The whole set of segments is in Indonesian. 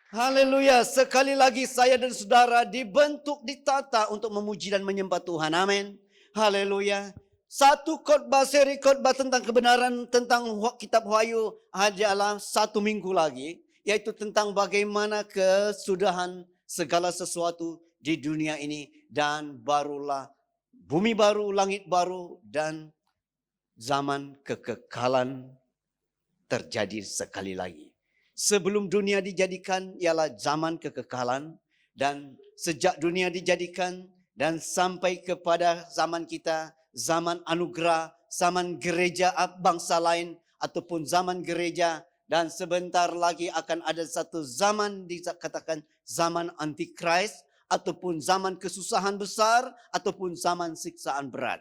Haleluya. Sekali lagi saya dan saudara dibentuk, ditata untuk memuji dan menyembah Tuhan. Amin. Haleluya. Satu seri khotbah tentang kebenaran tentang kitab Wahyu adalah 1 minggu lagi. Yaitu tentang bagaimana kesudahan segala sesuatu di dunia ini. Dan barulah bumi baru, langit baru dan zaman kekekalan terjadi sekali lagi. Sebelum dunia dijadikan ialah zaman kekekalan, dan sejak dunia dijadikan dan sampai kepada zaman kita, zaman anugerah, zaman gereja bangsa lain ataupun zaman gereja, dan sebentar lagi akan ada satu zaman dikatakan zaman antikris ataupun zaman kesusahan besar ataupun zaman siksaan berat.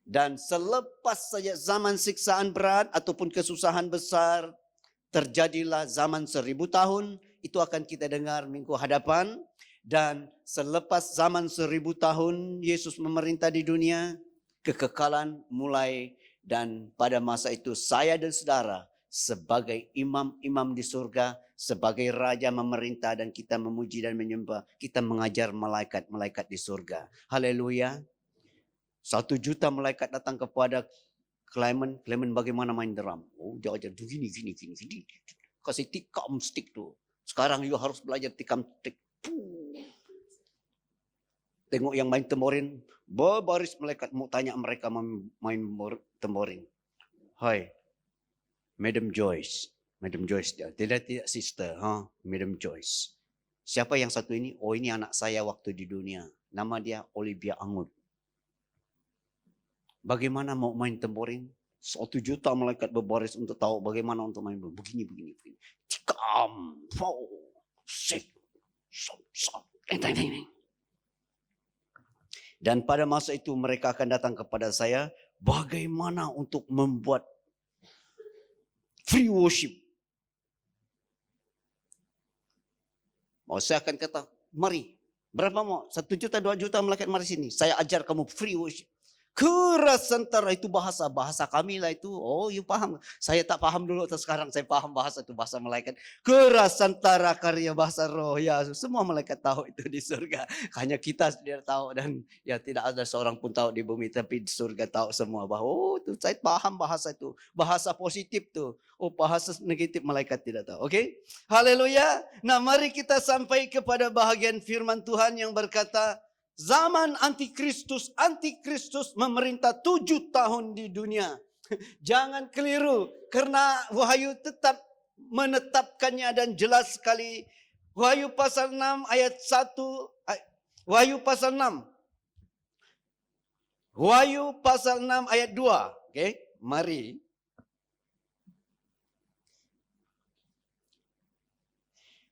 Dan selepas saja zaman siksaan berat ataupun kesusahan besar, terjadilah zaman 1000 tahun. Itu akan kita dengar minggu hadapan. Dan selepas zaman 1000 tahun Yesus memerintah di dunia, kekekalan mulai. Dan pada masa itu saya dan saudara sebagai imam-imam di surga, sebagai raja memerintah, dan kita memuji dan menyembah. Kita mengajar malaikat-malaikat di surga. Haleluya. 1 juta malaikat datang kepada Clement bagaimana main drum. Oh, dia ajar gini. Kasih tikam stick tu. Sekarang you harus belajar tikam stick. Tengok yang main temborin, berbaris malaikat mau tanya mereka main temborin. Hai, Madam Joyce dia. Tidak sister, Madam Joyce. Siapa yang satu ini? Oh, ini anak saya waktu di dunia. Nama dia Olivia Angut. Bagaimana mau main temborin? 1 juta malaikat berbaris untuk tahu bagaimana untuk main begini. Tikam, sik, dan pada masa itu mereka akan datang kepada saya, bagaimana untuk membuat free worship. Saya akan kata, mari, berapa mau? 1 juta, 2 juta malaikat mari sini. Saya ajar kamu free worship. Kerasantara itu bahasa kami lah itu. Oh, you paham. Saya tak paham dulu atau sekarang saya paham bahasa itu, bahasa malaikat. Kerasantara karya bahasa roh. Ya, semua malaikat tahu itu di surga. Hanya kita tidak tahu, dan ya tidak ada seorang pun tahu di bumi, tapi di surga tahu semua bahwa oh, itu saya paham bahasa itu. Bahasa positif tuh. Oh, bahasa negatif malaikat tidak tahu. Oke? Haleluya. Nah, mari kita sampai kepada bahagian firman Tuhan yang berkata, zaman antikristus memerintah 7 tahun di dunia. Jangan keliru, karena Wahyu tetap menetapkannya dan jelas sekali. Wahyu pasal 6 ayat 1. Wahyu pasal 6. Wahyu pasal 6 ayat 2. Oke, mari.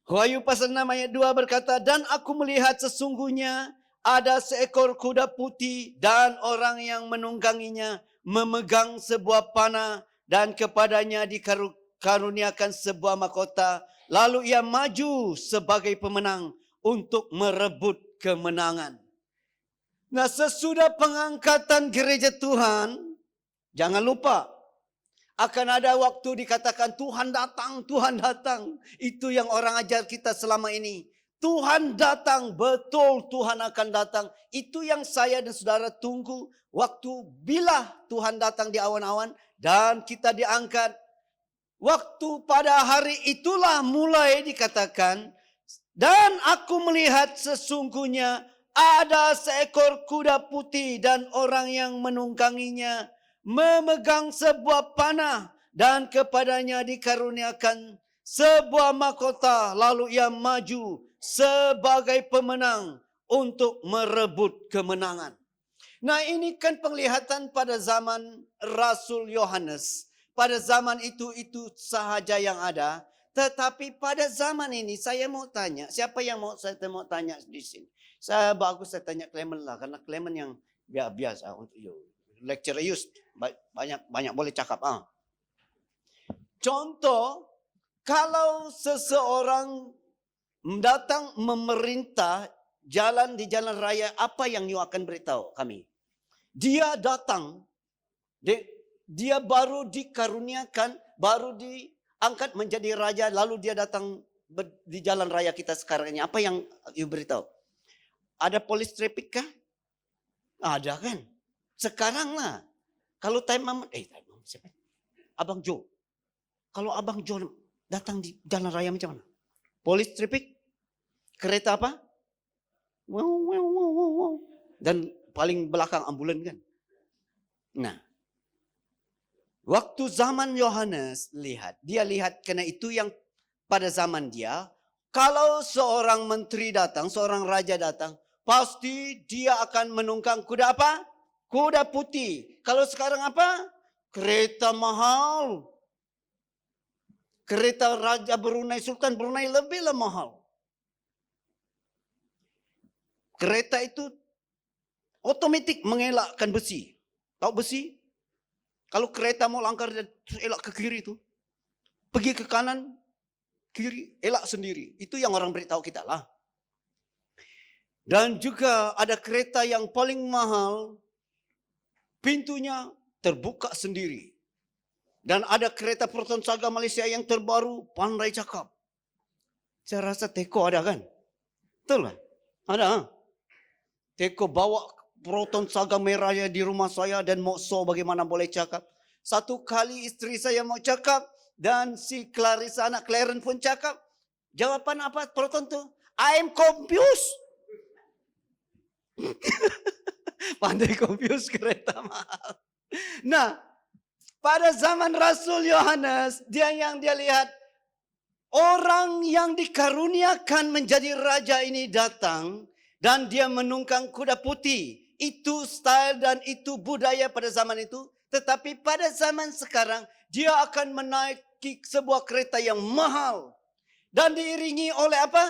Wahyu pasal 6 ayat 2 berkata, dan aku melihat sesungguhnya ada seekor kuda putih dan orang yang menungganginya memegang sebuah panah, dan kepadanya dikaruniakan sebuah mahkota. Lalu ia maju sebagai pemenang untuk merebut kemenangan. Nah, sesudah pengangkatan gereja Tuhan, jangan lupa akan ada waktu dikatakan Tuhan datang. Itu yang orang ajar kita selama ini. Tuhan datang, betul Tuhan akan datang. Itu yang saya dan saudara tunggu. Waktu bila Tuhan datang di awan-awan dan kita diangkat. Waktu pada hari itulah mulai dikatakan, dan aku melihat sesungguhnya ada seekor kuda putih dan orang yang menungganginya memegang sebuah panah, dan kepadanya dikaruniakan sebuah mahkota. Lalu ia maju sebagai pemenang untuk merebut kemenangan. Nah, ini kan penglihatan pada zaman Rasul Yohanes. Pada zaman itu sahaja yang ada. Tetapi pada zaman ini saya mau tanya, siapa yang saya mau tanya di sini? Saya tanya Clement lah, karena Clement yang biasa untuk lecture banyak boleh cakap. Contoh, kalau seseorang datang memerintah jalan di jalan raya, apa yang you akan beritahu kami? Dia datang, dia baru dikaruniakan, baru diangkat menjadi raja, lalu dia datang di jalan raya kita sekarang ini? Apa yang you beritahu? Ada polis traffic kah? Ada kan? Sekarang lah. Kalau time mama, siapa? Abang Jo. Kalau Abang Jo datang di jalan raya macam mana? Polis traffic? Kereta apa? Wow. Dan paling belakang ambulan kan? Nah. Waktu zaman Yohanes dia lihat karena itu yang pada zaman dia, kalau seorang menteri datang, seorang raja datang, pasti dia akan menunggang kuda apa? Kuda putih. Kalau sekarang apa? Kereta mahal. Kereta Raja Brunei, Sultan Brunei lebihlah mahal. Kereta itu otomatis mengelakkan besi. Tahu besi? Kalau kereta mau langgar dan elak ke kiri itu, pergi ke kanan, kiri, elak sendiri. Itu yang orang beritahu kita lah. Dan juga ada kereta yang paling mahal, pintunya terbuka sendiri. Dan ada kereta Proton Saga Malaysia yang terbaru, pandai cakap. Saya rasa Teko ada kan? Betul kan? Ada. Teko bawa Proton Saga merahnya di rumah saya dan mau show bagaimana boleh cakap. Satu kali istri saya mau cakap dan si Clarissa anak Clarence pun cakap. Jawapan apa Proton tu? I am confused. Pandai confused kereta mahal. Nah, pada zaman Rasul Yohanes, dia lihat orang yang dikaruniakan menjadi raja ini datang dan dia menunggang kuda putih. Itu style dan itu budaya pada zaman itu. Tetapi pada zaman sekarang, dia akan menaiki sebuah kereta yang mahal. Dan diiringi oleh apa?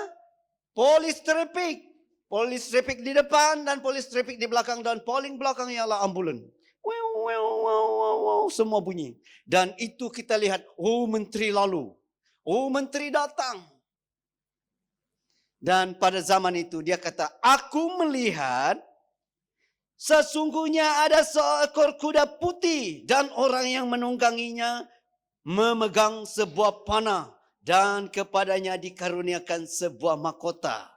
Polis traffic. Polis traffic di depan dan polis traffic di belakang. Dan paling belakang ialah ambulan. Wow, semua bunyi. Dan itu kita lihat, oh menteri lalu. Oh menteri datang. Dan pada zaman itu dia kata, aku melihat sesungguhnya ada seekor kuda putih dan orang yang menungganginya memegang sebuah panah dan kepadanya dikaruniakan sebuah mahkota.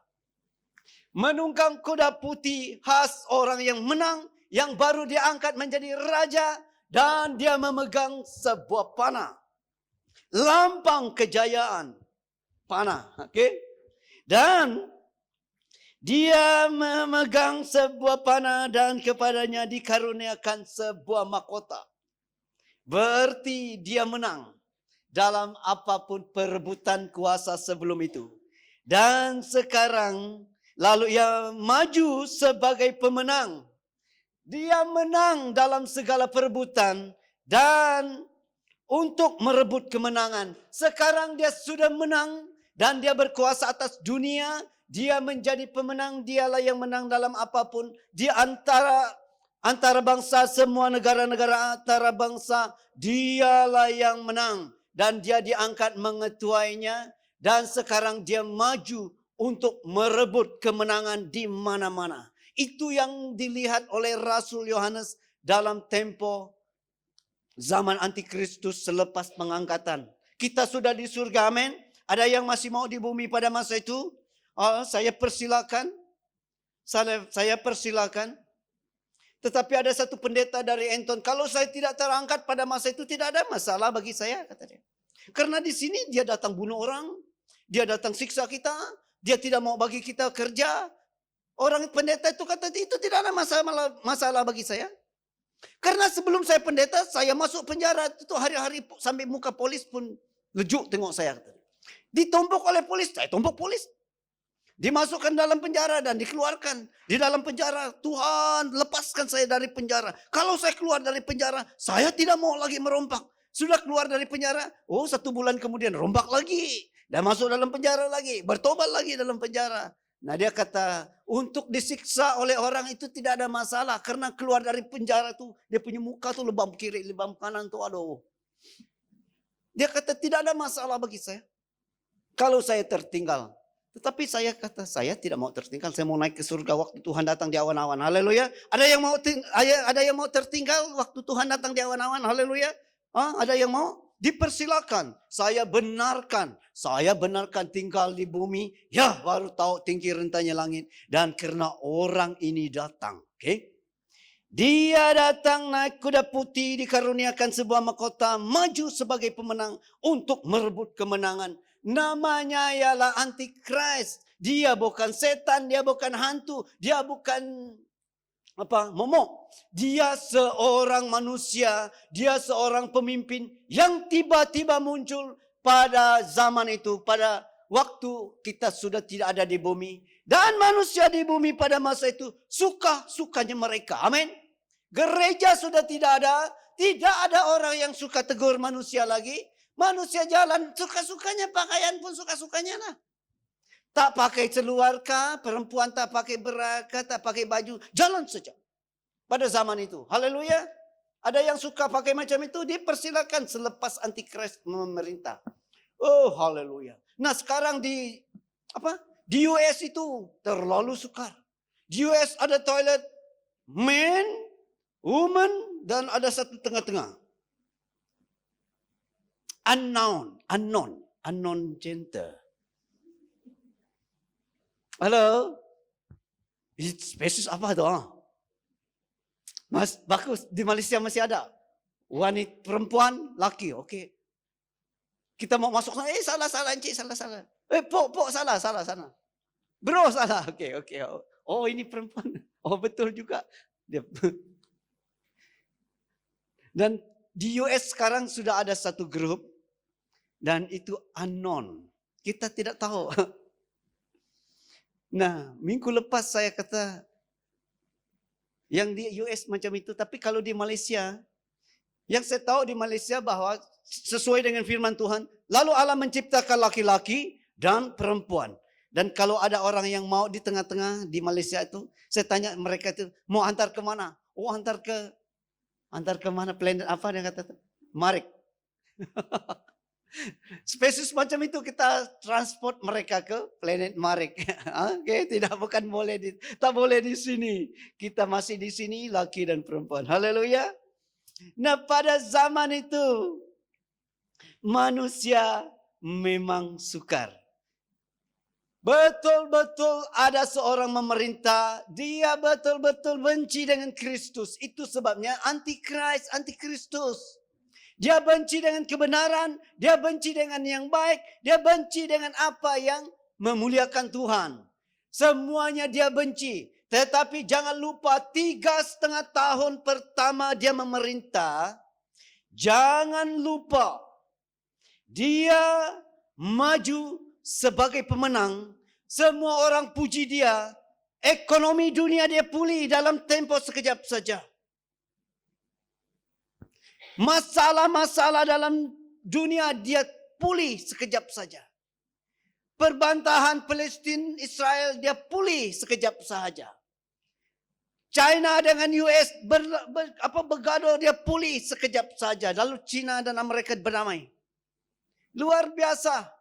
Menunggang kuda putih khas orang yang menang, yang baru diangkat menjadi raja dan dia memegang sebuah panah. Lambang kejayaan. Panah, okey? Dan dia memegang sebuah panah dan kepadanya dikaruniakan sebuah mahkota. Berarti dia menang dalam apapun perebutan kuasa sebelum itu. Dan sekarang lalu ia maju sebagai pemenang. Dia menang dalam segala perebutan dan untuk merebut kemenangan. Sekarang dia sudah menang dan dia berkuasa atas dunia. Dia menjadi pemenang, dialah yang menang dalam apapun. Di antara bangsa, semua negara-negara antara bangsa, dialah yang menang. Dan dia diangkat mengetuainya. Dan sekarang dia maju untuk merebut kemenangan di mana-mana. Itu yang dilihat oleh Rasul Yohanes dalam tempo zaman antikristus selepas pengangkatan. Kita sudah di surga, amin. Ada yang masih mau di bumi pada masa itu? Saya persilakan. Saya persilakan. Tetapi ada satu pendeta dari Enton. Kalau saya tidak terangkat pada masa itu tidak ada masalah bagi saya, kata dia. Karena di sini dia datang bunuh orang. Dia datang siksa kita. Dia tidak mau bagi kita kerja. Orang pendeta itu kata itu tidak ada masalah bagi saya. Karena sebelum saya pendeta, saya masuk penjara. Itu hari-hari sampai muka polis pun lejuk tengok saya. Ditumpuk oleh polis, saya tumpuk polis. Dimasukkan dalam penjara dan dikeluarkan. Di dalam penjara, Tuhan lepaskan saya dari penjara. Kalau saya keluar dari penjara, saya tidak mau lagi merompak. Sudah keluar dari penjara, 1 bulan kemudian rompak lagi. Dan masuk dalam penjara lagi, bertobat lagi dalam penjara. Nah dia kata, untuk disiksa oleh orang itu tidak ada masalah. Karena keluar dari penjara itu, dia punya muka tuh lebam kiri, lebam kanan tuh aduh. Dia kata tidak ada masalah bagi saya. Kalau saya tertinggal. Tetapi saya kata, saya tidak mau tertinggal. Saya mau naik ke surga waktu Tuhan datang di awan-awan. Haleluya. Ada yang mau tertinggal waktu Tuhan datang di awan-awan. Haleluya. Ada yang mau? Dipersilakan. Saya benarkan tinggal di bumi. Ya, baru tahu tinggi rentanya langit. Dan karena orang ini datang. Okay? Dia datang naik kuda putih, dikaruniakan sebuah mahkota, maju sebagai pemenang untuk merebut kemenangan. Namanya ialah Antikris. Dia bukan setan, dia bukan hantu, dia bukan momok. Dia seorang manusia, dia seorang pemimpin yang tiba-tiba muncul pada zaman itu, pada waktu kita sudah tidak ada di bumi. Dan manusia di bumi pada masa itu suka-sukanya mereka. Amin. Gereja sudah tidak ada orang yang suka tegur manusia lagi. Manusia jalan suka-sukanya, pakaian pun suka-sukanya lah. Tak pakai seluar kah, perempuan tak pakai bra kah, tak pakai baju, jalan saja. Pada zaman itu, haleluya. Ada yang suka pakai macam itu, dipersilakan selepas Antikris memerintah. Oh, haleluya. Nah, sekarang di US itu terlalu sukar. Di US ada toilet men, woman, dan ada satu tengah-tengah. Unknown gender. Halo? Spesies apa tu? Mas, bagus. Di Malaysia masih ada. Wanita, perempuan, laki. Okey. Kita mau masuk sana. Salah, encik, salah. Pok, salah sana. Bro, salah. Okey. Oh, ini perempuan. Oh, betul juga. Dan di US sekarang sudah ada satu grup. Dan itu unknown. Kita tidak tahu. Nah, minggu lepas saya kata, yang di US macam itu. Tapi kalau di Malaysia, yang saya tahu di Malaysia bahwa sesuai dengan firman Tuhan, lalu Allah menciptakan laki-laki dan perempuan. Dan kalau ada orang yang mau di tengah-tengah di Malaysia itu, saya tanya mereka itu, mau antar ke mana? Oh, antar ke mana? Planet apa dia kata? Marikh. Spesies macam itu kita transport mereka ke planet Marikh. Okey, tak boleh di sini. Kita masih di sini laki dan perempuan. Haleluya. Nah, pada zaman itu manusia memang sukar. Betul-betul ada seorang memerintah, dia betul-betul benci dengan Kristus. Itu sebabnya antikristus. Dia benci dengan kebenaran, dia benci dengan yang baik, dia benci dengan apa yang memuliakan Tuhan. Semuanya dia benci. Tetapi jangan lupa 3,5 tahun pertama dia memerintah. Jangan lupa dia maju sebagai pemenang. Semua orang puji dia. Ekonomi dunia dia pulih dalam tempoh sekejap saja. Masalah-masalah dalam dunia dia pulih sekejap saja. Perbantahan Palestin Israel dia pulih sekejap saja. China dengan US bergaduh dia pulih sekejap saja. Lalu China dan Amerika berdamai. Luar biasa.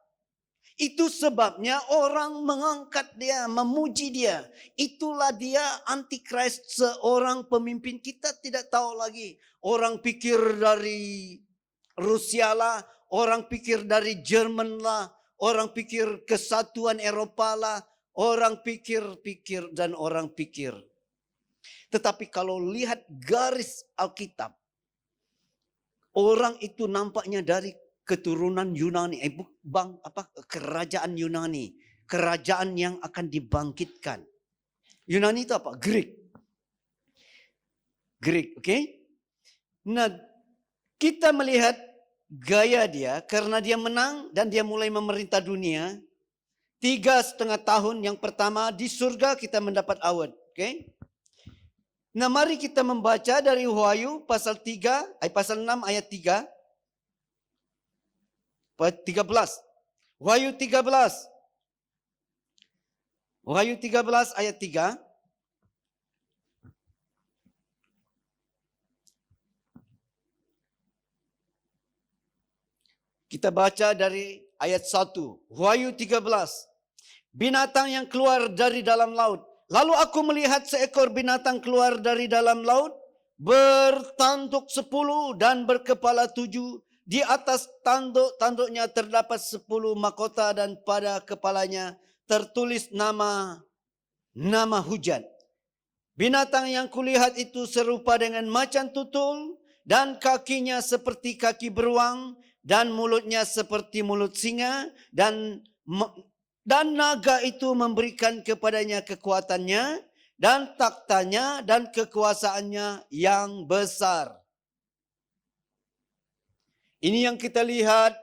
Itu sebabnya orang mengangkat dia, memuji dia. Itulah dia Antikris, seorang pemimpin. Kita tidak tahu lagi. Orang pikir dari Rusia lah, orang pikir dari Jerman lah, orang pikir kesatuan Eropa lah, orang pikir. Tetapi kalau lihat garis Alkitab, orang itu nampaknya dari keturunan Yunani, kerajaan Yunani, kerajaan yang akan dibangkitkan. Yunani itu apa? Greek, okey? Nah, kita melihat gaya dia karena dia menang dan dia mulai memerintah dunia. 3,5 tahun yang pertama di surga kita mendapat award, okey? Nah, mari kita membaca dari Wahyu pasal 6 ayat 3. 13. Wahyu 13. Wahyu 13 ayat 3. Kita baca dari ayat 1. Wahyu 13. Binatang yang keluar dari dalam laut. Lalu aku melihat seekor binatang keluar dari dalam laut, bertanduk 10 dan berkepala 7, Di atas tanduk-tanduknya terdapat 10 mahkota dan pada kepalanya tertulis nama hujan. Binatang yang kulihat itu serupa dengan macan tutul dan kakinya seperti kaki beruang dan mulutnya seperti mulut singa dan naga itu memberikan kepadanya kekuatannya dan taktanya dan kekuasaannya yang besar. Ini yang kita lihat,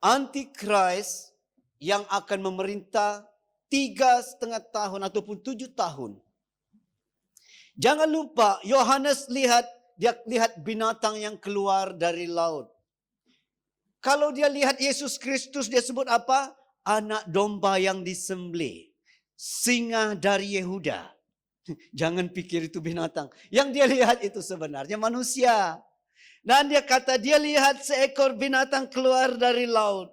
Antikris yang akan memerintah 3,5 tahun ataupun 7 tahun. Jangan lupa, Yohanes dia lihat binatang yang keluar dari laut. Kalau dia lihat Yesus Kristus, dia sebut apa? Anak domba yang disembelih. Singa dari Yehuda. Jangan pikir itu binatang. Yang dia lihat itu sebenarnya manusia. Dan dia kata dia lihat seekor binatang keluar dari laut.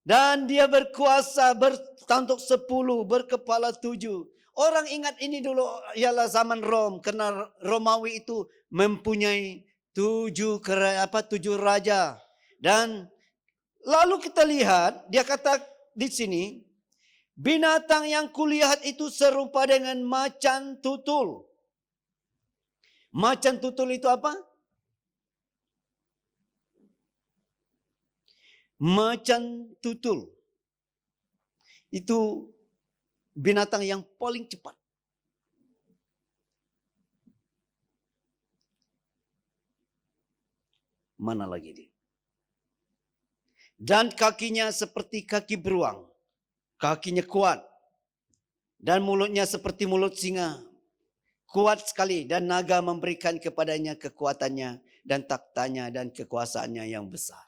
Dan dia berkuasa bertanduk 10, berkepala 7. Orang ingat ini dulu ialah zaman Rom. Karena Romawi itu mempunyai 7 raja. Dan lalu kita lihat, dia kata di sini, binatang yang kulihat itu serupa dengan macan tutul. Macan tutul itu apa? Macan tutul itu binatang yang paling cepat. Mana lagi dia? Dan kakinya seperti kaki beruang. Kakinya kuat. Dan mulutnya seperti mulut singa. Kuat sekali. Dan naga memberikan kepadanya kekuatannya dan taktanya dan kekuasaannya yang besar.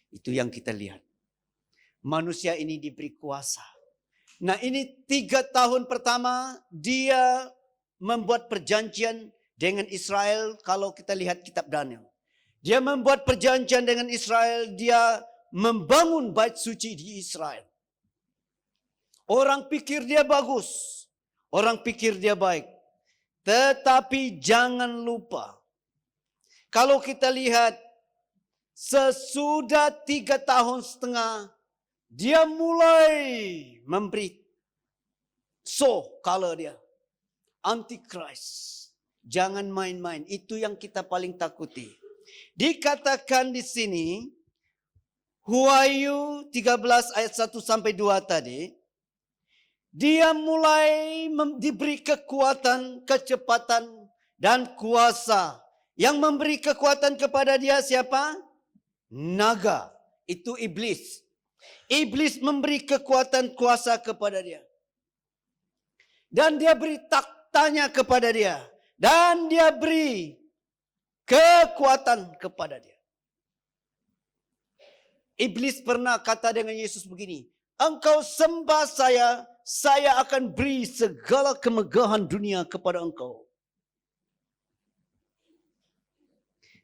Itu yang kita lihat. Manusia ini diberi kuasa. Nah, ini 3 tahun pertama dia membuat perjanjian dengan Israel. Kalau kita lihat kitab Daniel, dia membuat perjanjian dengan Israel. Dia membangun bait suci di Israel. Orang pikir dia bagus, orang pikir dia baik. Tetapi jangan lupa, kalau kita lihat sesudah 3,5 tahun, dia mulai memberi color dia. Antikris. Jangan main-main. Itu yang kita paling takuti. Dikatakan di sini, Wahyu 13 ayat 1 sampai 2 tadi, dia mulai diberi kekuatan, kecepatan, dan kuasa. Yang memberi kekuatan kepada dia siapa? Naga, itu iblis. Iblis memberi kekuatan kuasa kepada dia. Dan dia beri taktanya kepada dia. Dan dia beri kekuatan kepada dia. Iblis pernah kata dengan Yesus begini, engkau sembah saya akan beri segala kemegahan dunia kepada engkau.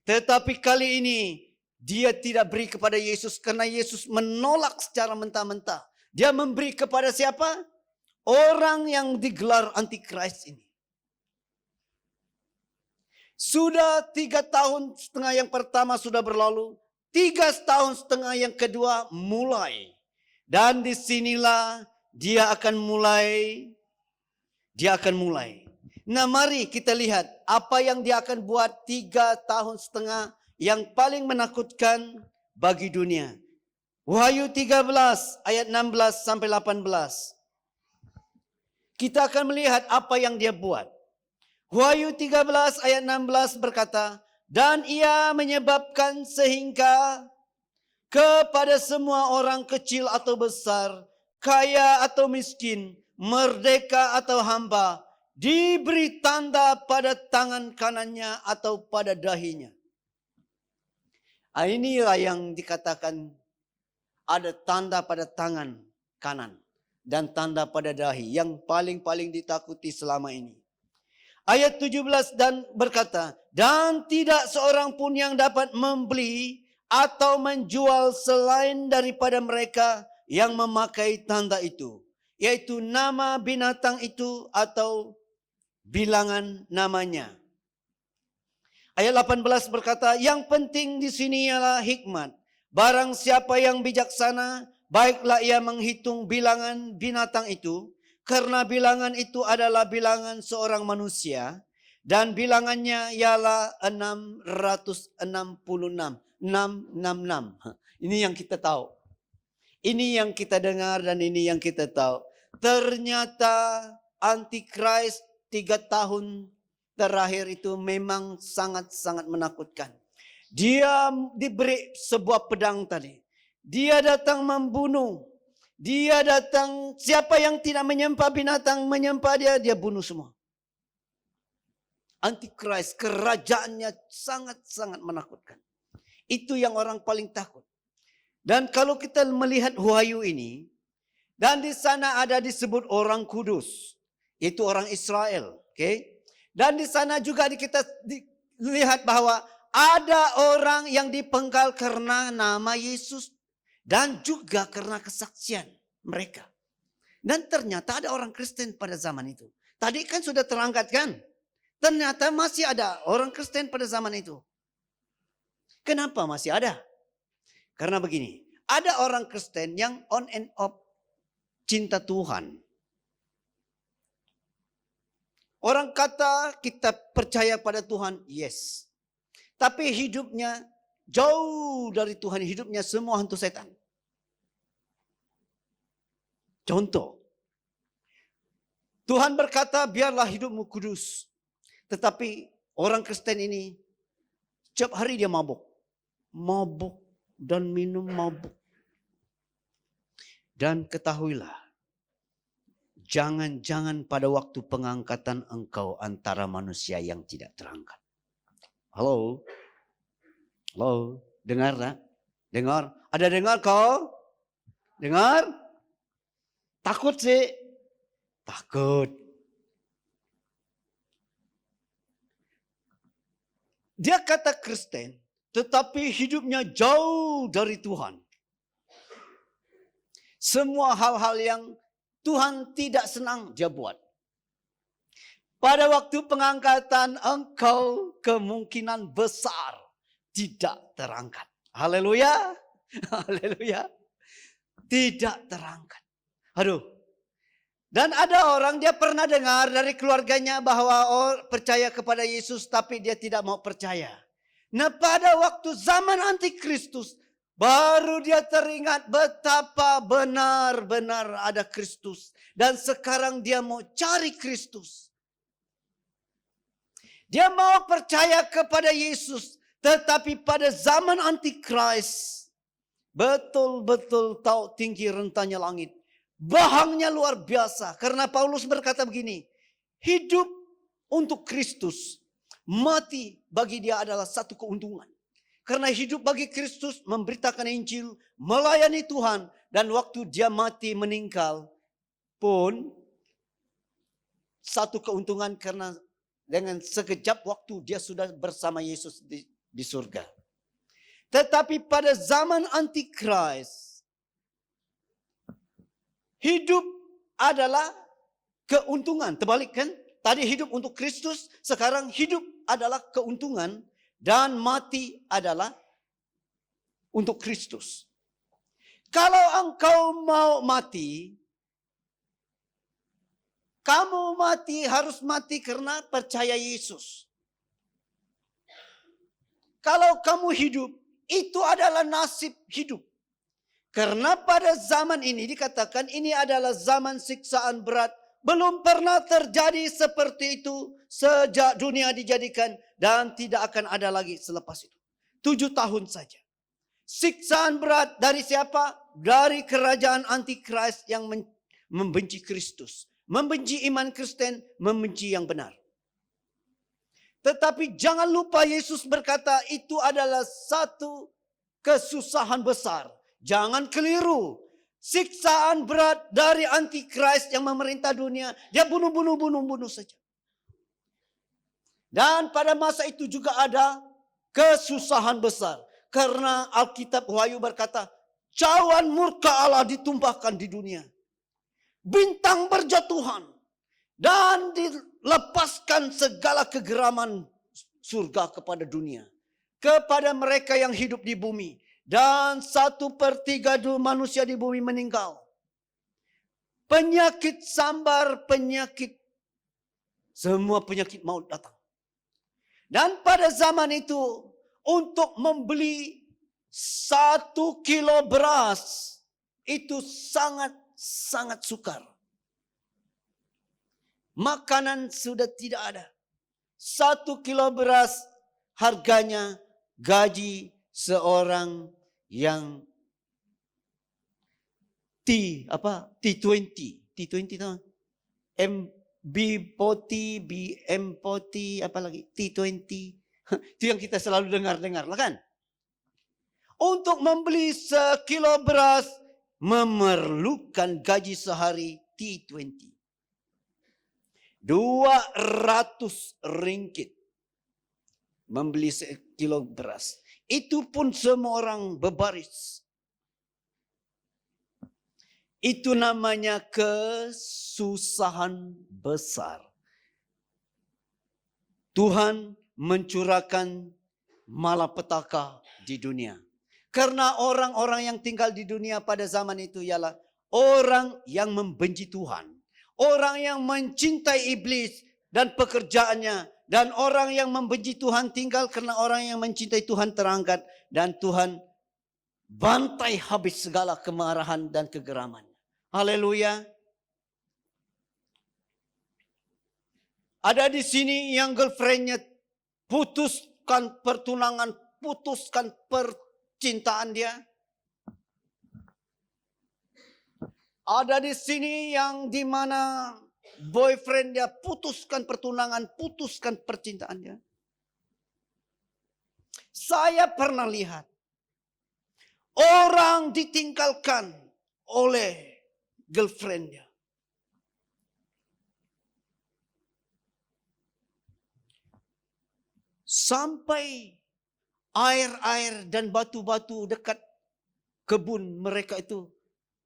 Tetapi kali ini, dia tidak beri kepada Yesus karena Yesus menolak secara mentah-mentah. Dia memberi kepada siapa? Orang yang digelar Antikris ini. Sudah 3,5 tahun yang pertama sudah berlalu. 3,5 tahun yang kedua mulai. Dan disinilah dia akan mulai. Nah, mari kita lihat apa yang dia akan buat 3,5 tahun yang paling menakutkan bagi dunia. Wahyu 13 ayat 16 sampai 18. Kita akan melihat apa yang dia buat. Wahyu 13 ayat 16 berkata, dan ia menyebabkan sehingga kepada semua orang kecil atau besar, kaya atau miskin, merdeka atau hamba, diberi tanda pada tangan kanannya atau pada dahinya. Inilah yang dikatakan ada tanda pada tangan kanan dan tanda pada dahi yang paling ditakuti selama ini. Ayat 17 dan berkata, dan tidak seorang pun yang dapat membeli atau menjual selain daripada mereka yang memakai tanda itu, yaitu nama binatang itu atau bilangan namanya. Ayat 18 berkata, yang penting di sini ialah hikmat. Barang siapa yang bijaksana, baiklah ia menghitung bilangan binatang itu, karena bilangan itu adalah bilangan seorang manusia, dan bilangannya ialah 666. 666. Ini yang kita tahu. Ini yang kita dengar dan ini yang kita tahu. Ternyata Antikris 3 tahun terakhir itu memang sangat-sangat menakutkan. Dia diberi sebuah pedang tadi. Dia datang membunuh. Dia datang, siapa yang tidak menyembah binatang, menyembah dia bunuh semua. Antikris, kerajaannya sangat-sangat menakutkan. Itu yang orang paling takut. Dan kalau kita melihat Wahyu ini, dan di sana ada disebut orang kudus, itu orang Israel, oke? Dan di sana juga kita lihat bahwa ada orang yang dipenggal karena nama Yesus dan juga karena kesaksian mereka. Dan ternyata ada orang Kristen pada zaman itu. Tadi kan sudah terangkat kan? Ternyata masih ada orang Kristen pada zaman itu. Kenapa masih ada? Karena begini, ada orang Kristen yang on and off cinta Tuhan. Orang kata kita percaya pada Tuhan, yes. Tapi hidupnya jauh dari Tuhan, hidupnya semua hantu setan. Contoh, Tuhan berkata biarlah hidupmu kudus. Tetapi orang Kristen ini setiap hari dia mabuk. Mabuk dan minum mabuk. Dan ketahuilah, jangan-jangan pada waktu pengangkatan engkau antara manusia yang tidak terangkat. Halo? Halo? Dengar tak? Dengar? Ada dengar kau? Dengar? Takut sih? Takut. Dia kata Kristen, tetapi hidupnya jauh dari Tuhan. Semua hal-hal yang Tuhan tidak senang dia buat. Pada waktu pengangkatan engkau kemungkinan besar tidak terangkat. Haleluya. Haleluya. Tidak terangkat. Aduh. Dan ada orang dia pernah dengar dari keluarganya bahwa percaya kepada Yesus tapi dia tidak mau percaya. Nah pada waktu zaman Antikristus baru dia teringat betapa benar-benar ada Kristus. Dan sekarang dia mau cari Kristus. Dia mau percaya kepada Yesus. Tetapi pada zaman Antikris, betul-betul tahu tinggi rentanya langit. Bahangnya luar biasa. Karena Paulus berkata begini, hidup untuk Kristus, mati bagi dia adalah satu keuntungan. Karena hidup bagi Kristus memberitakan Injil, melayani Tuhan. Dan waktu dia mati meninggal pun satu keuntungan karena dengan sekejap waktu dia sudah bersama Yesus di surga. Tetapi pada zaman Antikris, hidup adalah keuntungan. Terbalik kan? Tadi hidup untuk Kristus, sekarang hidup adalah keuntungan. Dan mati adalah untuk Kristus. Kalau engkau mau mati, kamu mati harus mati karena percaya Yesus. Kalau kamu hidup, itu adalah nasib hidup. Karena pada zaman ini dikatakan ini adalah zaman siksaan berat. Belum pernah terjadi seperti itu sejak dunia dijadikan. Dan tidak akan ada lagi selepas itu. 7 tahun saja. Siksaan berat dari siapa? Dari kerajaan Antikris yang membenci Kristus. Membenci iman Kristen, membenci yang benar. Tetapi jangan lupa Yesus berkata itu adalah satu kesusahan besar. Jangan keliru. Siksaan berat dari Antikris yang memerintah dunia. Dia bunuh saja. Dan pada masa itu juga ada kesusahan besar. Karena Alkitab Wahyu berkata, cawan murka Allah ditumpahkan di dunia. Bintang berjatuhan. Dan dilepaskan segala kegeraman surga kepada dunia. Kepada mereka yang hidup di bumi. Dan 1/3 manusia di bumi meninggal. Penyakit sambar, semua penyakit maut datang. Dan pada zaman itu, untuk membeli 1 kilo beras, itu sangat sukar. Makanan sudah tidak ada. 1 kilo beras harganya gaji seorang yang T20 tahu? B40, BM40, apa lagi? T20. Itu yang kita selalu dengar lah kan? Untuk membeli 1 kilo beras memerlukan gaji sehari T20. 200 ringgit membeli 1 kilo beras. Itu pun semua orang berbaris. Itu namanya kesusahan besar. Tuhan mencurahkan malapetaka di dunia. Karena orang-orang yang tinggal di dunia pada zaman itu ialah orang yang membenci Tuhan. Orang yang mencintai iblis dan pekerjaannya. Dan orang yang membenci Tuhan tinggal karena orang yang mencintai Tuhan terangkat. Dan Tuhan bantai habis segala kemarahan dan kegeraman. Haleluya. Ada di sini yang girlfriendnya putuskan pertunangan, putuskan percintaan dia. Ada di sini yang di mana boyfriend dia putuskan pertunangan, putuskan percintaan dia. Saya pernah lihat orang ditinggalkan oleh girlfriendnya. Sampai air-air dan batu-batu dekat kebun mereka itu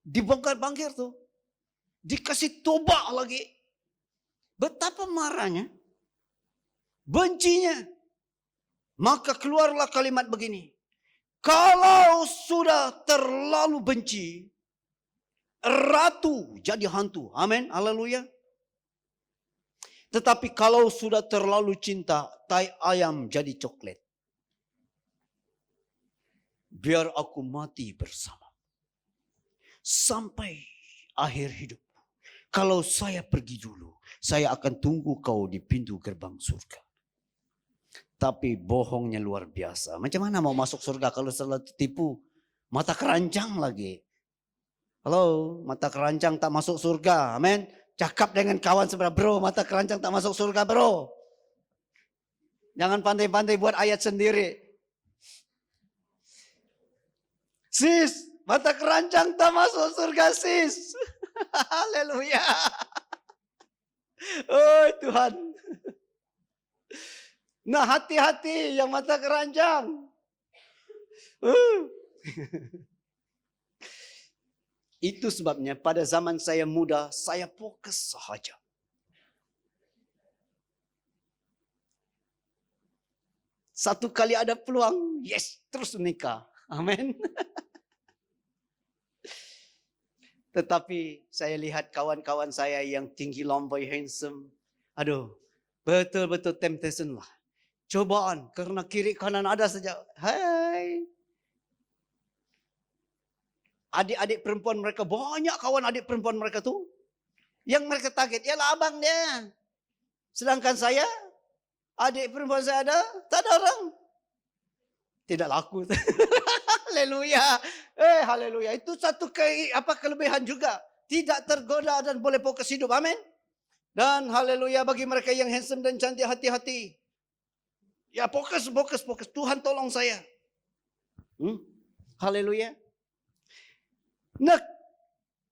dibongkar-bangkir tuh. Dikasih toba lagi. Betapa marahnya. Bencinya. Maka keluarlah kalimat begini. Kalau sudah terlalu benci, ratu jadi hantu. Amin. Haleluya. Tetapi kalau sudah terlalu cinta, tai ayam jadi coklat. Biar aku mati bersama. Sampai akhir hidup. Kalau saya pergi dulu, saya akan tunggu kau di pintu gerbang surga. Tapi bohongnya luar biasa. Macam mana mau masuk surga kalau selalu tipu? Mata keranjang lagi. Halo, mata keranjang tak masuk surga. Amin. Cakap dengan kawan sebelah, bro, mata keranjang tak masuk surga, bro. Jangan pandai-pandai buat ayat sendiri. Sis, mata keranjang tak masuk surga, sis. Haleluya. Oh Tuhan. Nah, hati-hati yang mata keranjang. Itu sebabnya pada zaman saya muda, saya fokus sahaja. Satu kali ada peluang, yes, terus menikah. Amin. Tetapi saya lihat kawan-kawan saya yang tinggi, lambai, handsome. Aduh, betul-betul temptation lah. Cobaan, karena kiri kanan ada saja. Hai. Adik-adik perempuan mereka, banyak kawan adik perempuan mereka tuh. Yang mereka target, ialah abang dia. Sedangkan saya, adik perempuan saya ada, tak ada orang. Tidak laku. Haleluya. Haleluya. Itu satu kelebihan juga. Tidak tergoda dan boleh fokus hidup. Amin. Dan haleluya bagi mereka yang handsome dan cantik, hati-hati. Ya fokus. Tuhan tolong saya. Haleluya. Nah,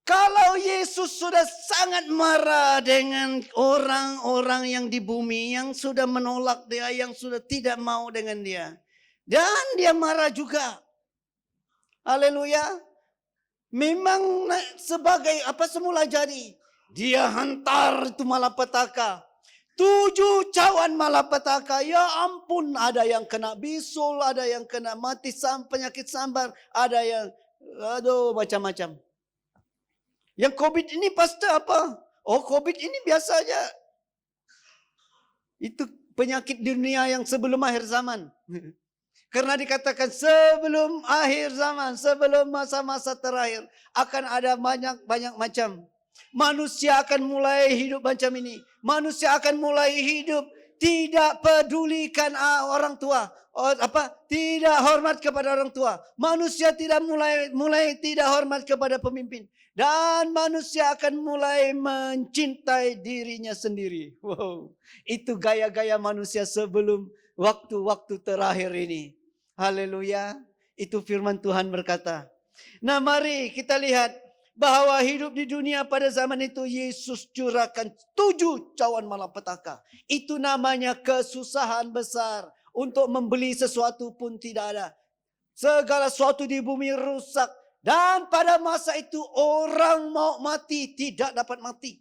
kalau Yesus sudah sangat marah dengan orang-orang yang di bumi, yang sudah menolak dia, yang sudah tidak mau dengan dia. Dan dia marah juga. Haleluya. Memang sebagai apa semula jadi. Dia hantar itu malapetaka. 7 cawan malapetaka. Ya ampun, ada yang kena bisul, ada yang kena mati penyakit sambar, ada yang macam-macam. Yang COVID ini pasti apa? Oh, COVID ini biasanya itu penyakit dunia yang sebelum akhir zaman. Karena dikatakan sebelum akhir zaman, sebelum masa-masa terakhir akan ada banyak macam. Manusia akan mulai hidup macam ini. Manusia akan mulai hidup tidak pedulikan orang tua. Tidak hormat kepada orang tua. Manusia tidak mulai tidak hormat kepada pemimpin. Dan manusia akan mulai mencintai dirinya sendiri. Wow, itu gaya-gaya manusia sebelum waktu-waktu terakhir ini. Haleluya. Itu firman Tuhan berkata. Nah, mari kita lihat bahwa hidup di dunia pada zaman itu Yesus curahkan 7 cawan malapetaka. Itu namanya kesusahan besar. Untuk membeli sesuatu pun tidak ada. Segala sesuatu di bumi rusak. Dan pada masa itu orang mau mati tidak dapat mati.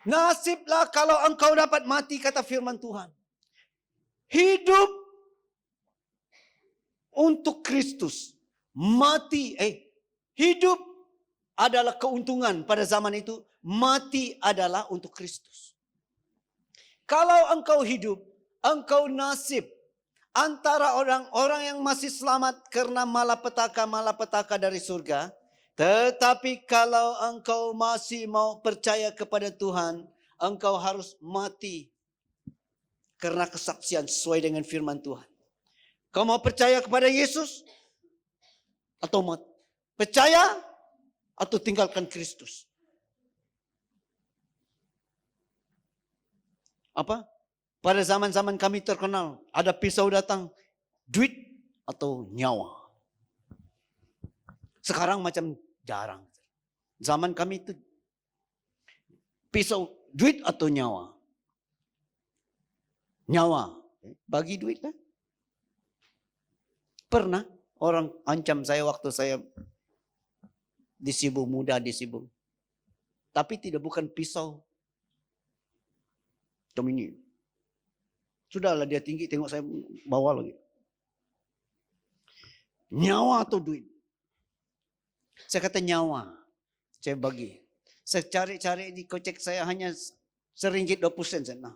Nasiblah kalau engkau dapat mati, kata firman Tuhan. Hidup untuk Kristus. Hidup adalah keuntungan pada zaman itu. Mati adalah untuk Kristus. Kalau engkau hidup, engkau nasib antara orang-orang yang masih selamat karena malapetaka dari surga. Tetapi kalau engkau masih mau percaya kepada Tuhan, engkau harus mati karena kesaksian sesuai dengan firman Tuhan. Kau mau percaya kepada Yesus atau mati? Percaya atau tinggalkan Kristus? Apa? Pada zaman-zaman kami terkenal, ada pisau datang, duit atau nyawa. Sekarang macam jarang. Zaman kami itu pisau, duit atau nyawa. Nyawa, bagi duit kan? Pernah orang ancam saya waktu saya di Sibu, muda di Sibu. Tapi bukan pisau. Ini. Sudahlah dia tinggi, tengok saya bawa lagi. Nyawa atau duit? Saya kata nyawa. Saya bagi. Saya cari-cari di kocek saya hanya RM1.20. Nah.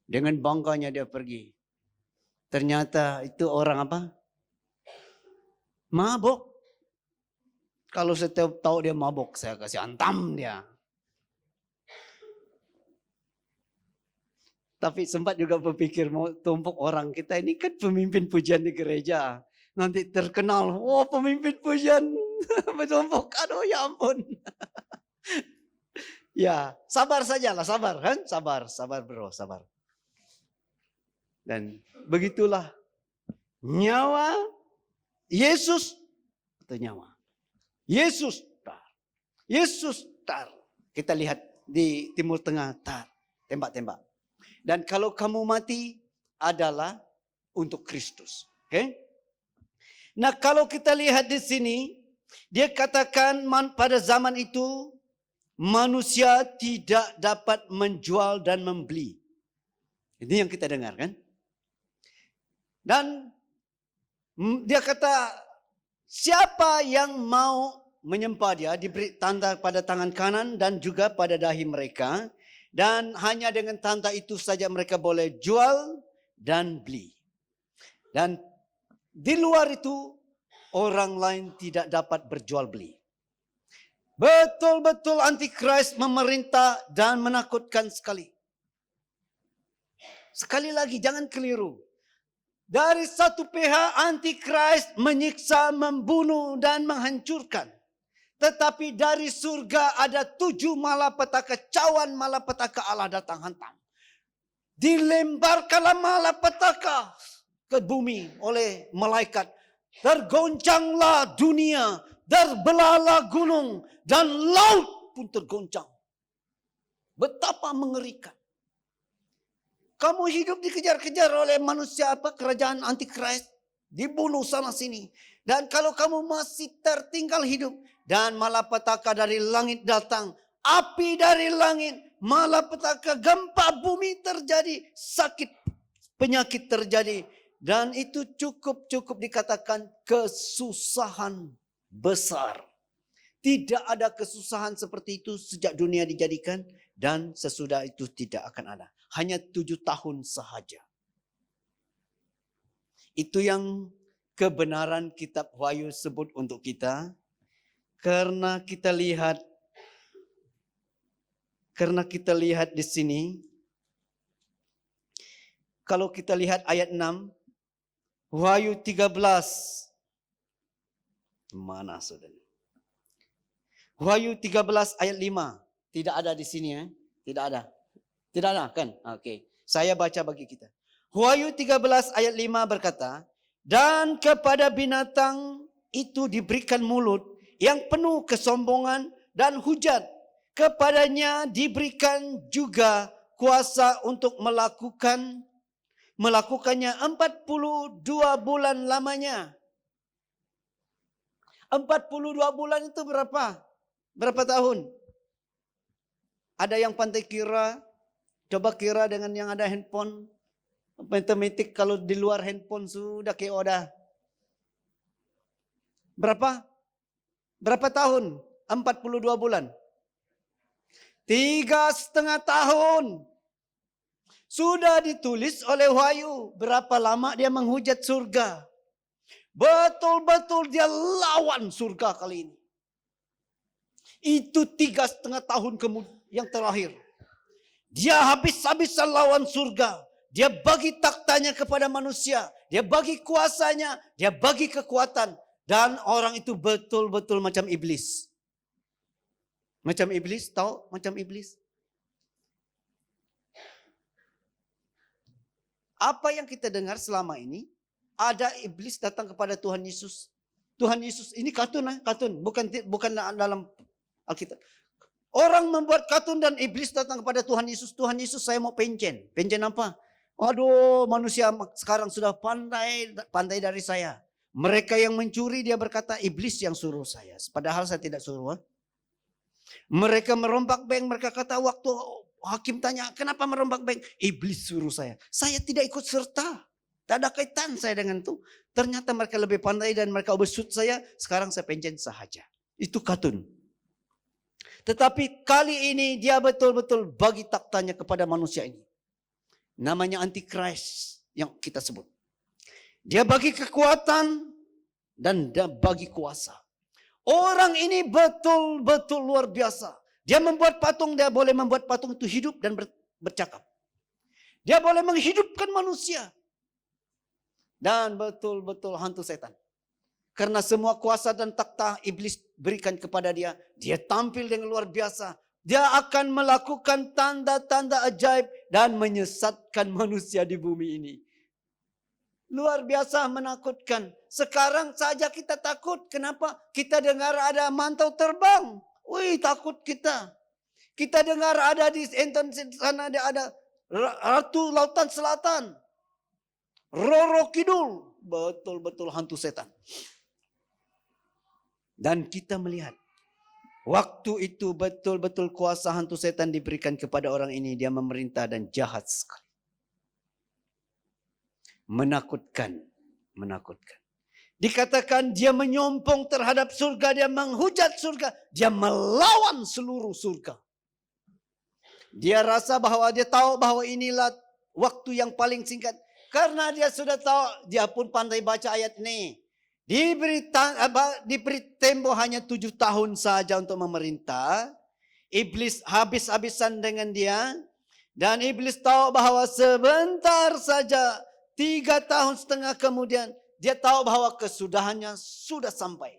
Dengan bangganya dia pergi. Ternyata itu orang apa? Mabok. Kalau saya tahu dia mabok, saya kasih antam dia. Tapi sempat juga berpikir mau tumpuk orang. Kita ini kan pemimpin pujian di gereja. Nanti terkenal, pemimpin pujian bertumpuk. Aduh ya ampun. Ya, sabar sajalah, sabar kan? Sabar bro, sabar. Dan begitulah nyawa Yesus atau nyawa. Yesus tar. Kita lihat di Timur Tengah, tar. Tembak-tembak. Dan kalau kamu mati adalah untuk Kristus. Oke? Nah, kalau kita lihat di sini, dia katakan pada zaman itu manusia tidak dapat menjual dan membeli. Ini yang kita dengar kan? Dan dia kata siapa yang mau menyembah dia diberi tanda pada tangan kanan dan juga pada dahi mereka. Dan hanya dengan tanda itu saja mereka boleh jual dan beli. Dan di luar itu orang lain tidak dapat berjual beli. Betul-betul antikris memerintah dan menakutkan sekali. Sekali lagi jangan keliru. Dari satu pihak antikris menyiksa, membunuh dan menghancurkan. Tetapi dari surga ada 7 malapetaka, cawan malapetaka Allah datang hantam. Dilemparkanlah malapetaka ke bumi oleh malaikat. Tergoncanglah dunia, terbelahlah gunung, dan laut pun tergoncang. Betapa mengerikan. Kamu hidup dikejar-kejar oleh manusia kerajaan antikris. Dibunuh sana sini. Dan kalau kamu masih tertinggal hidup. Dan malapetaka dari langit datang. api dari langit, malapetaka, gempa bumi terjadi, sakit, penyakit terjadi. Dan itu cukup dikatakan kesusahan besar. Tidak ada kesusahan seperti itu sejak dunia dijadikan. Dan sesudah itu tidak akan ada. Hanya 7 tahun sahaja. Itu yang kebenaran kitab Wahyu sebut untuk kita. Karena kita lihat di sini. Kalau kita lihat ayat 6. Wahyu 13. Mana saudara? Wahyu 13 ayat 5. Tidak ada di sini ya. Tidak ada. Tidak ada kan? Oke. Saya baca bagi kita. Wahyu 13 ayat 5 berkata. Dan kepada binatang itu diberikan mulut yang penuh kesombongan dan hujat. Kepadanya diberikan juga kuasa untuk melakukannya 42 bulan lamanya. 42 bulan itu berapa? Berapa tahun? Ada yang pandai kira? Coba kira dengan yang ada handphone. Matematik kalau di luar handphone sudah KO dah. Berapa? Berapa tahun? 42 bulan. 3,5 tahun. Sudah ditulis oleh Wahyu. Berapa lama dia menghujat surga. Betul-betul dia lawan surga kali ini. Itu 3,5 tahun kemudian yang terakhir. Dia habis-habisan lawan surga. Dia bagi taktanya kepada manusia. Dia bagi kuasanya. Dia bagi kekuatan. Dan orang itu betul-betul macam iblis. Macam iblis, tahu? Macam iblis. Apa yang kita dengar selama ini, ada iblis datang kepada Tuhan Yesus. Tuhan Yesus, ini kartun, bukan dalam Alkitab. Orang membuat kartun dan iblis datang kepada Tuhan Yesus. Tuhan Yesus, saya mau pencen. Pencen apa? Aduh, manusia sekarang sudah pandai dari saya. Mereka yang mencuri, dia berkata, iblis yang suruh saya. Padahal saya tidak suruh. Mereka merombak bank, mereka kata waktu hakim tanya, kenapa merombak bank? Iblis suruh saya. Saya tidak ikut serta. Tak ada kaitan saya dengan itu. Ternyata mereka lebih pandai dan mereka besut saya. Sekarang saya pencen sahaja. Itu katun. Tetapi kali ini dia betul-betul bagi taktanya kepada manusia ini. Namanya Antikris yang kita sebut. Dia bagi kekuatan dan dia bagi kuasa. Orang ini betul-betul luar biasa. Dia membuat patung, dia boleh membuat patung itu hidup dan bercakap. Dia boleh menghidupkan manusia. Dan betul-betul hantu setan. Karena semua kuasa dan takhta iblis berikan kepada dia. Dia tampil dengan luar biasa. Dia akan melakukan tanda-tanda ajaib dan menyesatkan manusia di bumi ini. Luar biasa menakutkan. Sekarang saja kita takut. Kenapa? Kita dengar ada mantau terbang. Wih, takut kita. Kita dengar ada di sana ada Ratu Lautan Selatan. Roro Kidul. Betul-betul hantu setan. Dan kita melihat. Waktu itu betul-betul kuasa hantu setan diberikan kepada orang ini. Dia memerintah dan jahat sekali. Menakutkan. Dikatakan dia menyombong terhadap surga. Dia menghujat surga. Dia melawan seluruh surga. Dia rasa bahwa dia tahu bahwa inilah waktu yang paling singkat. Karena dia sudah tahu. Dia pun pandai baca ayat ini. Diberi tempo hanya 7 tahun saja untuk memerintah. Iblis habis-habisan dengan dia. Dan iblis tahu bahwa sebentar saja 3,5 tahun kemudian dia tahu bahwa kesudahannya sudah sampai.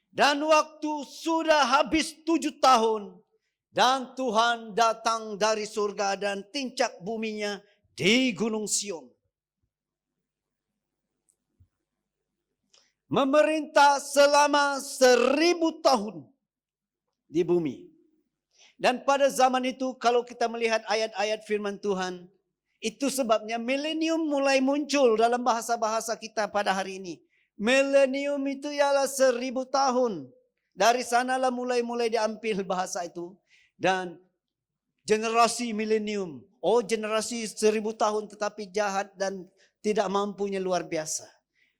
Dan waktu sudah habis 7 tahun. Dan Tuhan datang dari surga dan tincak buminya di Gunung Sion. Memerintah selama 1000 tahun di bumi. Dan pada zaman itu kalau kita melihat ayat-ayat firman Tuhan, itu sebabnya milenium mulai muncul dalam bahasa-bahasa kita pada hari ini. Milenium itu ialah 1000 tahun. Dari sanalah mulai diambil bahasa itu. Dan generasi milenium. Oh, generasi 1000 tahun tetapi jahat dan tidak mampunya luar biasa.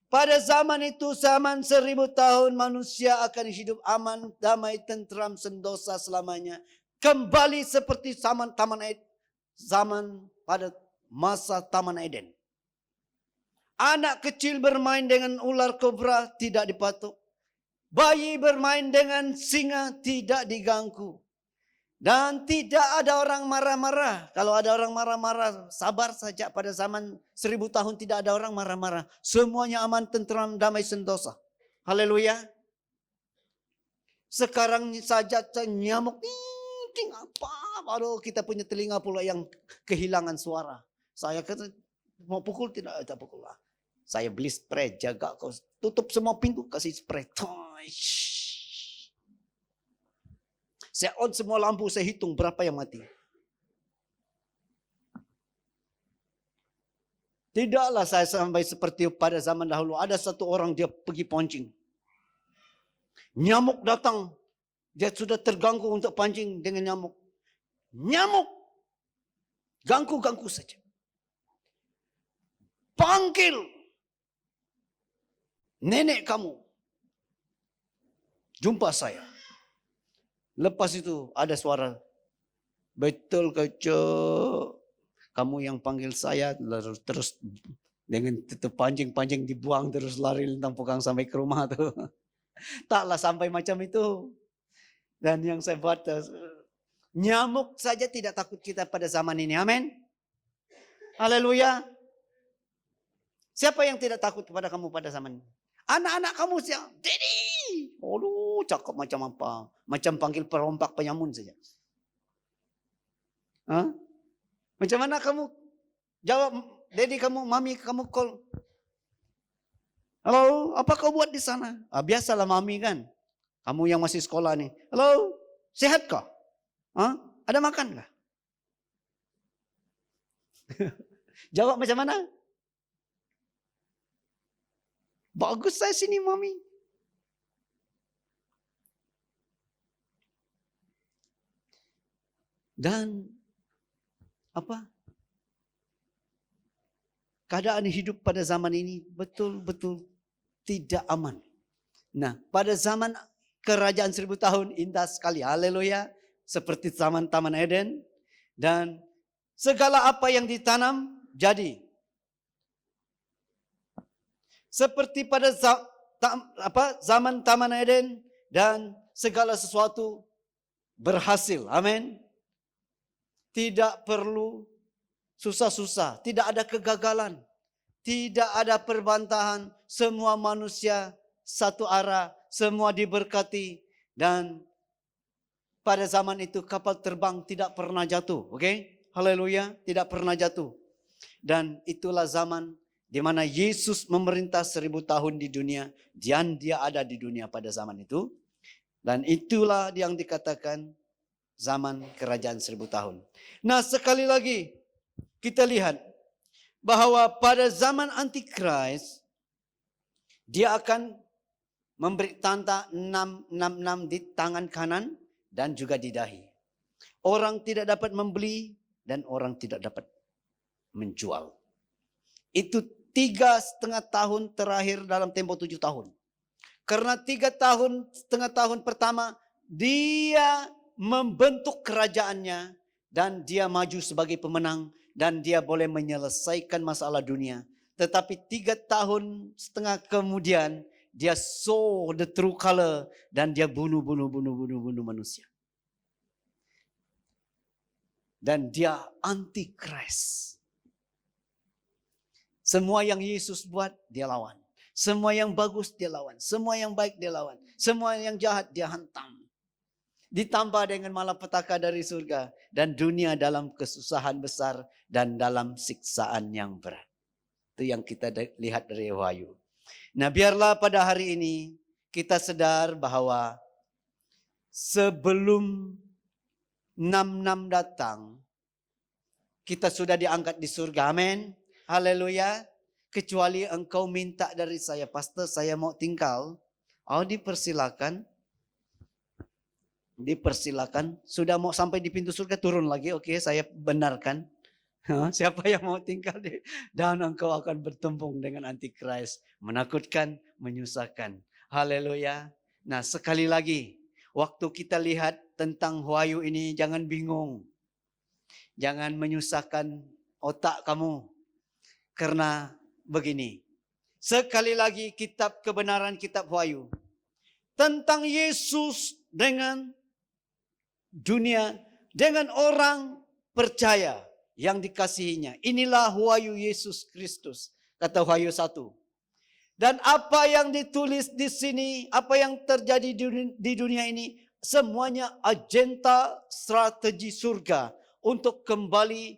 Pada zaman itu, zaman 1000 tahun manusia akan hidup aman, damai, tentram, sendosa selamanya. Kembali seperti zaman pada masa Taman Eden. Anak kecil bermain dengan ular kobra tidak dipatuk. Bayi bermain dengan singa tidak diganggu. Dan tidak ada orang marah-marah. Kalau ada orang marah-marah, sabar saja. Pada zaman 1000 tahun tidak ada orang marah-marah. Semuanya aman, tentram, damai, sentosa. Haleluya. Sekarang saja nyamuk. Ting apa? Baru kita punya telinga pula yang kehilangan suara. Saya kata mau pukul tidak pukul lah. Saya beli spray, jaga kau. Tutup semua pintu, kasih spray. Saya on semua lampu, saya hitung berapa yang mati. Tidaklah saya sampai seperti pada zaman dahulu. Ada satu orang dia pergi pancing. Nyamuk datang. Dia sudah terganggu untuk pancing dengan nyamuk. Nyamuk. Ganggu-ganggu saja. Panggil nenek kamu. Jumpa saya. Lepas itu ada suara. Betul kecil. Kamu yang panggil saya. Lalu terus dengan tutup pancing dibuang. Terus lari lintang pegang sampai ke rumah tuh. Taklah sampai macam itu. Dan yang saya buat. Nyamuk saja tidak takut kita pada zaman ini. Amin. Haleluya. Siapa yang tidak takut kepada kamu pada zaman ini? Anak-anak kamu siapa? Daddy. Aduh, cakap macam apa? Macam panggil perompak penyamun saja. Hah? Macam mana kamu jawab, Daddy kamu, Mami kamu call. Halo, apa kau buat di sana? Biasalah Mami kan. Kamu yang masih sekolah nih. Halo, sehat kah? Hah? Ada makan kah? Jawab macam mana? Bagus saya sini Mami. Dan apa? Keadaan hidup pada zaman ini betul-betul tidak aman. Nah, pada zaman kerajaan 1000 tahun indah sekali. Haleluya. Seperti zaman Taman Eden. Dan segala apa yang ditanam jadi. Seperti pada zaman Taman Eden. Dan segala sesuatu berhasil. Amin. Tidak perlu susah-susah. Tidak ada kegagalan. Tidak ada perbantahan. Semua manusia satu arah. Semua diberkati. Dan pada zaman itu kapal terbang tidak pernah jatuh. Oke? Haleluya. Tidak pernah jatuh. Dan itulah zaman di mana Yesus memerintah 1000 tahun di dunia. Dan dia ada di dunia pada zaman itu. Dan itulah yang dikatakan zaman kerajaan 1000 tahun. Nah, sekali lagi kita lihat bahwa pada zaman Antikris dia akan memberi tanda 666 di tangan kanan dan juga di dahi. Orang tidak dapat membeli dan orang tidak dapat menjual. Itu 3,5 tahun terakhir dalam tempo 7 tahun. Karena 3,5 tahun pertama dia membentuk kerajaannya dan dia maju sebagai pemenang dan dia boleh menyelesaikan masalah dunia. Tetapi 3,5 tahun kemudian dia saw the true color dan dia bunuh manusia. Dan dia antikris. Semua yang Yesus buat dia lawan. Semua yang bagus dia lawan. Semua yang baik dia lawan. Semua yang jahat dia hantam. Ditambah dengan malapetaka dari surga. Dan dunia dalam kesusahan besar. Dan dalam siksaan yang berat. Itu yang kita lihat dari Wahyu. Nah, biarlah pada hari ini kita sadar bahwa sebelum 66 datang. Kita sudah diangkat di surga. Amin. Haleluya. Kecuali engkau minta dari saya, Pastor saya mau tinggal. Oh, dipersilakan. Dipersilakan. Sudah mau sampai di pintu surga, turun lagi. Oke, saya benarkan. Siapa yang mau tinggal di dan engkau akan bertempung dengan antikris. Menakutkan, menyusahkan. Haleluya. Nah, sekali lagi, waktu kita lihat tentang Wahyu ini, jangan bingung. Jangan menyusahkan otak kamu. Karena begini. Sekali lagi, kitab kebenaran, kitab Wahyu. Tentang Yesus dengan dunia, dengan orang percaya yang dikasihinya. Inilah Wahyu Yesus Kristus, kata Wahyu 1. Dan apa yang ditulis di sini, apa yang terjadi di dunia ini, semuanya agenda strategi surga untuk kembali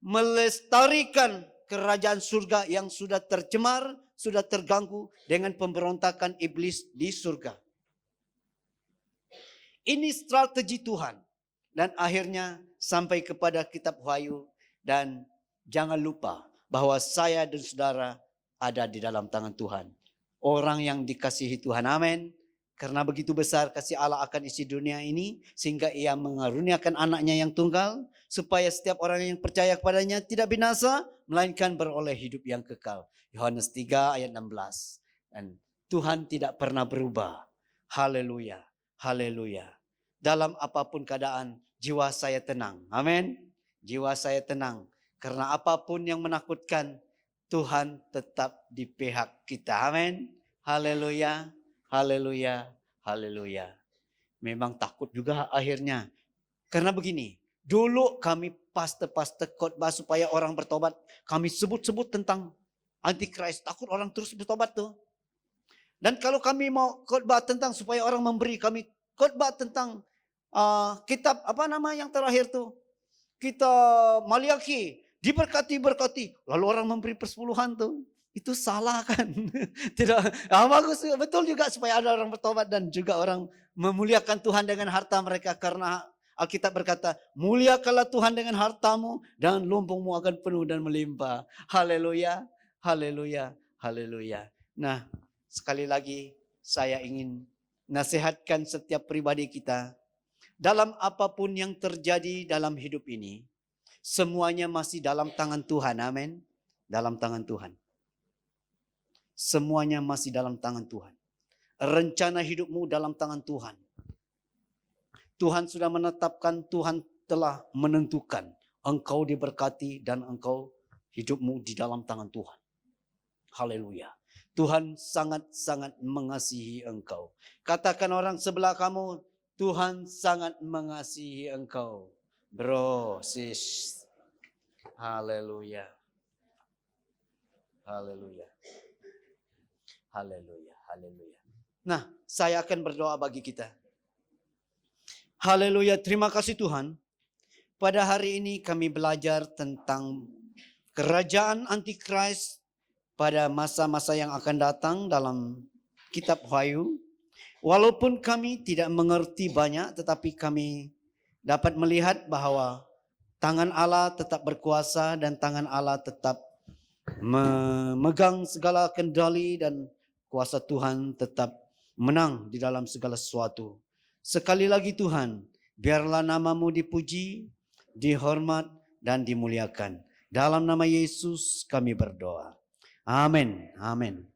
melestarikan kerajaan surga yang sudah tercemar, sudah terganggu dengan pemberontakan iblis di surga. Ini strategi Tuhan. Dan akhirnya sampai kepada kitab Wahyu. Dan jangan lupa bahwa saya dan saudara ada di dalam tangan Tuhan. Orang yang dikasihi Tuhan, amin. Karena begitu besar kasih Allah akan isi dunia ini. Sehingga ia mengaruniakan anaknya yang tunggal. Supaya setiap orang yang percaya kepadanya tidak binasa. Melainkan beroleh hidup yang kekal. Yohanes 3 ayat 16. Dan Tuhan tidak pernah berubah. Haleluya. Haleluya. Dalam apapun keadaan, jiwa saya tenang. Amin. Jiwa saya tenang. Karena apapun yang menakutkan, Tuhan tetap di pihak kita. Amin. Haleluya. Haleluya. Haleluya. Memang takut juga akhirnya. Karena begini, dulu kami pastor-pastor khotbah supaya orang bertobat. Kami sebut-sebut tentang antikris. Takut orang terus bertobat tuh. Dan kalau kami mau khotbah tentang supaya orang memberi, kami khotbah tentang kitab yang terakhir tuh. Kitab Maliaki. Diberkati. Lalu orang memberi persepuluhan tuh. Itu salah kan? Tidak. Bagus. Betul juga supaya ada orang bertobat dan juga orang memuliakan Tuhan dengan harta mereka. Karena Alkitab berkata, muliakanlah Tuhan dengan hartamu dan lumbungmu akan penuh dan melimpah. Haleluya. Haleluya. Haleluya. Nah, sekali lagi saya ingin nasihatkan setiap pribadi kita. Dalam apapun yang terjadi dalam hidup ini, semuanya masih dalam tangan Tuhan. Amin. Dalam tangan Tuhan. Semuanya masih dalam tangan Tuhan. Rencana hidupmu dalam tangan Tuhan. Tuhan sudah menetapkan, Tuhan telah menentukan. Engkau diberkati dan engkau hidupmu di dalam tangan Tuhan. Haleluya. Tuhan sangat-sangat mengasihi engkau. Katakan orang sebelah kamu, Tuhan sangat mengasihi engkau. Bro, sis. Haleluya. Haleluya. Haleluya. Haleluya. Nah, saya akan berdoa bagi kita. Haleluya. Terima kasih Tuhan. Pada hari ini kami belajar tentang kerajaan antikris pada masa-masa yang akan datang dalam kitab Wahyu. Walaupun kami tidak mengerti banyak, tetapi kami dapat melihat bahwa tangan Allah tetap berkuasa dan tangan Allah tetap memegang segala kendali dan kuasa Tuhan tetap menang di dalam segala sesuatu. Sekali lagi Tuhan, biarlah namamu dipuji, dihormat dan dimuliakan. Dalam nama Yesus kami berdoa. Amin. Amin.